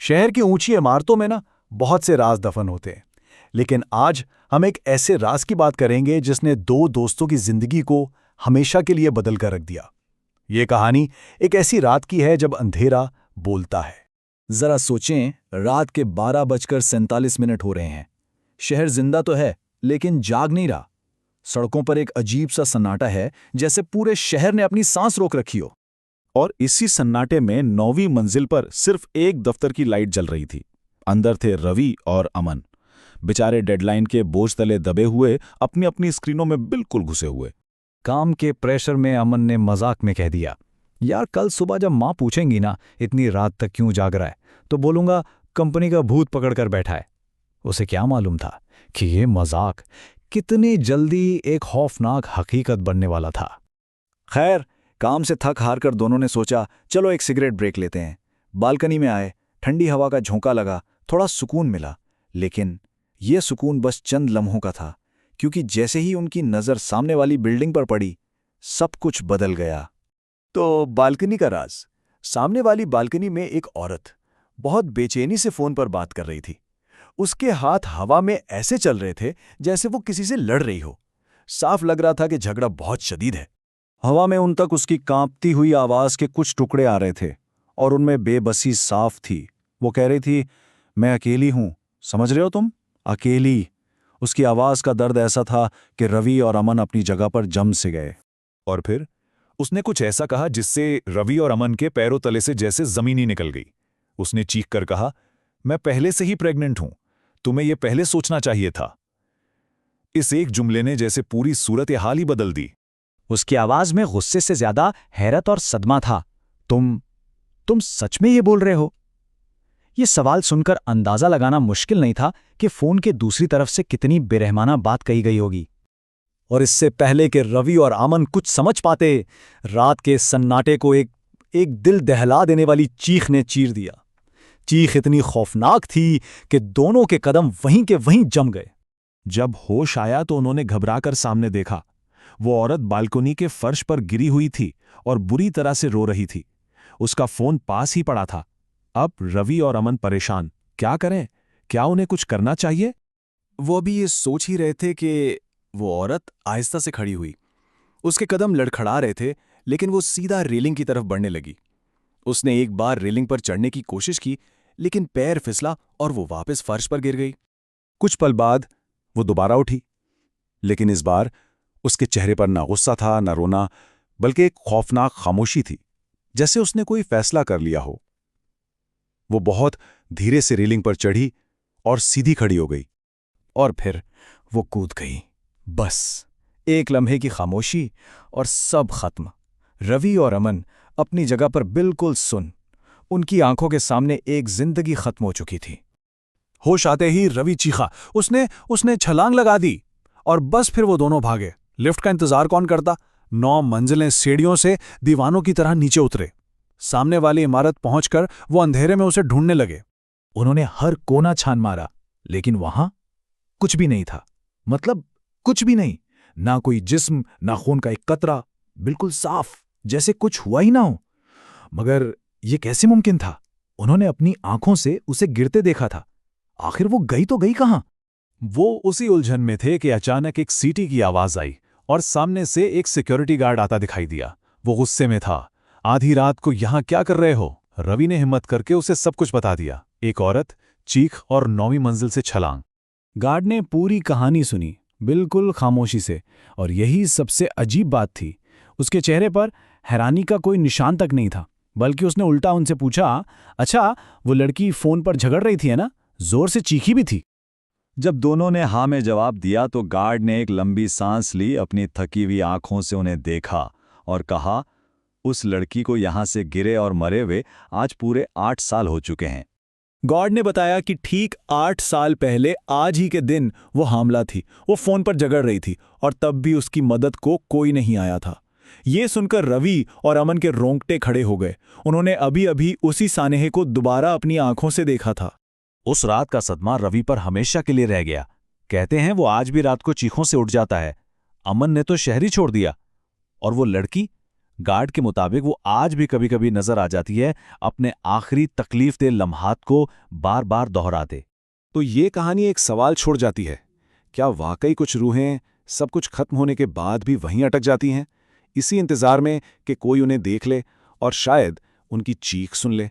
शहर की ऊंची इमारतों में ना बहुत से राज दफन होते हैं, लेकिन आज हम एक ऐसे राज की बात करेंगे जिसने दो दोस्तों की जिंदगी को हमेशा के लिए बदल कर रख दिया। ये कहानी एक ऐसी रात की है जब अंधेरा बोलता है। जरा सोचें, रात के 12:47 हो रहे हैं। शहर जिंदा तो है लेकिन जाग नहीं रहा। सड़कों पर एक अजीब सा सन्नाटा है, जैसे पूरे शहर ने अपनी सांस रोक रखी हो। और इसी सन्नाटे में 9वीं मंजिल पर सिर्फ एक दफ्तर की लाइट जल रही थी। अंदर थे रवि और अमन, बेचारे डेडलाइन के बोझ तले दबे हुए, अपनी अपनी स्क्रीनों में बिल्कुल घुसे हुए। काम के प्रेशर में अमन ने मजाक में कह दिया, यार कल सुबह जब माँ पूछेंगी ना इतनी रात तक क्यों जाग रहा है, तो बोलूंगा कंपनी का भूत पकड़ कर बैठा है। उसे क्या मालूम था कि ये मजाक कितनी जल्दी एक खौफनाक हकीकत बनने वाला था। खैर, काम से थक हार कर दोनों ने सोचा, चलो एक सिगरेट ब्रेक लेते हैं। बालकनी में आए, ठंडी हवा का झोंका लगा, थोड़ा सुकून मिला। लेकिन यह सुकून बस चंद लम्हों का था, क्योंकि जैसे ही उनकी नज़र सामने वाली बिल्डिंग पर पड़ी, सब कुछ बदल गया। तो बालकनी का राज। सामने वाली बालकनी में एक औरत बहुत बेचैनी से फोन पर बात कर रही थी। उसके हाथ हवा में ऐसे चल रहे थे जैसे वो किसी से लड़ रही हो। साफ लग रहा था कि झगड़ा बहुत शदीद है। हवा में उन तक उसकी कांपती हुई आवाज के कुछ टुकड़े आ रहे थे और उनमें बेबसी साफ थी। वो कह रही थी, मैं अकेली हूं, समझ रहे हो तुम, अकेली। उसकी आवाज का दर्द ऐसा था कि रवि और अमन अपनी जगह पर जम से गए। और फिर उसने कुछ ऐसा कहा जिससे रवि और अमन के पैरों तले से जैसे जमीन ही निकल गई। उसने चीख कर कहा, मैं पहले से ही प्रेग्नेंट हूं, तुम्हें यह पहले सोचना चाहिए था। इस एक जुमले ने जैसे पूरी सूरत हाल ही बदल दी। उसकी आवाज में गुस्से से ज्यादा हैरत और सदमा था। तुम सच में ये बोल रहे हो? ये सवाल सुनकर अंदाजा लगाना मुश्किल नहीं था कि फोन के दूसरी तरफ से कितनी बेरहमाना बात कही गई होगी। और इससे पहले कि रवि और अमन कुछ समझ पाते, रात के सन्नाटे को एक दिल दहला देने वाली चीख ने चीर दिया। चीख इतनी खौफनाक थी कि दोनों के कदम वहीं के वहीं जम गए। जब होश आया तो उन्होंने घबराकर सामने देखा। वो औरत बालकनी के फर्श पर गिरी हुई थी और बुरी तरह से रो रही थी। उसका फोन पास ही पड़ा था। अब रवि और अमन परेशान, क्या करें? क्या उन्हें कुछ करना चाहिए? वो भी ये सोच ही रहे थे कि वो औरत आहिस्ता से खड़ी हुई। उसके कदम लड़खड़ा रहे थे, लेकिन वो सीधा रेलिंग की तरफ बढ़ने लगी। उसने एक बार रेलिंग पर चढ़ने की कोशिश की, लेकिन पैर फिसला और वो वापस फर्श पर गिर गई। कुछ पल बाद वो दोबारा उठी, लेकिन इस बार उसके चेहरे पर ना गुस्सा था, ना रोना, बल्कि एक खौफनाक खामोशी थी, जैसे उसने कोई फैसला कर लिया हो। वो बहुत धीरे से रेलिंग पर चढ़ी और सीधी खड़ी हो गई। और फिर वो कूद गई। बस एक लम्हे की खामोशी और सब खत्म। रवि और अमन अपनी जगह पर बिल्कुल सुन। उनकी आंखों के सामने एक जिंदगी खत्म हो चुकी थी। होश आते ही रवि चीखा, उसने छलांग लगा दी और बस फिर वो दोनों भागे। लिफ्ट का इंतजार कौन करता? 9 मंजिलें सीढ़ियों से दीवानों की तरह नीचे उतरे। सामने वाली इमारत पहुंचकर वो अंधेरे में उसे ढूंढने लगे। उन्होंने हर कोना छान मारा, लेकिन वहां कुछ भी नहीं था। मतलब कुछ भी नहीं, ना कोई जिस्म, ना खून का एक कतरा, बिल्कुल साफ, जैसे कुछ हुआ ही ना हो। मगर ये कैसे मुमकिन था? उन्होंने अपनी आंखों से उसे गिरते देखा था। आखिर वो गई तो गई कहां? वो उसी उलझन में थे कि अचानक एक सीटी की आवाज आई और सामने से एक सिक्योरिटी गार्ड आता दिखाई दिया। वो गुस्से में था। आधी रात को यहां क्या कर रहे हो? रवि ने हिम्मत करके उसे सब कुछ बता दिया। एक औरत, चीख और 9वीं मंजिल से छलांग। गार्ड ने पूरी कहानी सुनी, बिल्कुल खामोशी से, और यही सबसे अजीब बात थी। उसके चेहरे पर हैरानी का कोई निशान तक नहीं था, बल्कि उसने उल्टा उनसे पूछा, अच्छा वो लड़की फोन पर झगड़ रही थी है ना? जोर से चीखी भी थी। जब दोनों ने हाँ में जवाब दिया तो गार्ड ने एक लंबी सांस ली, अपनी थकी हुई आंखों से उन्हें देखा और कहा, उस लड़की को यहां से गिरे और मरे हुए आज पूरे 8 साल हो चुके हैं। गार्ड ने बताया कि ठीक 8 साल पहले आज ही के दिन वो हामला थी। वो फोन पर झगड़ रही थी और तब भी उसकी मदद को कोई नहीं आया था। ये सुनकर रवि और अमन के रोंगटे खड़े हो गए। उन्होंने अभी अभी उसी सानेहे को दोबारा अपनी आंखों से देखा था। उस रात का सदमा रवि पर हमेशा के लिए रह गया। कहते हैं वो आज भी रात को चीखों से उठ जाता है। अमन ने तो शहर ही छोड़ दिया। और वो लड़की गार्ड के मुताबिक वो आज भी कभी-कभी नजर आ जाती है, अपने आखिरी तकलीफदेह लम्हात को बार-बार दोहराते। तो ये कहानी एक सवाल छोड़ जाती है, क्या वाकई कुछ रूहें सब कुछ खत्म होने के बाद भी वहीं अटक जाती हैं, इसी इंतजार में कि कोई उन्हें देख ले और शायद उनकी चीख सुन ले?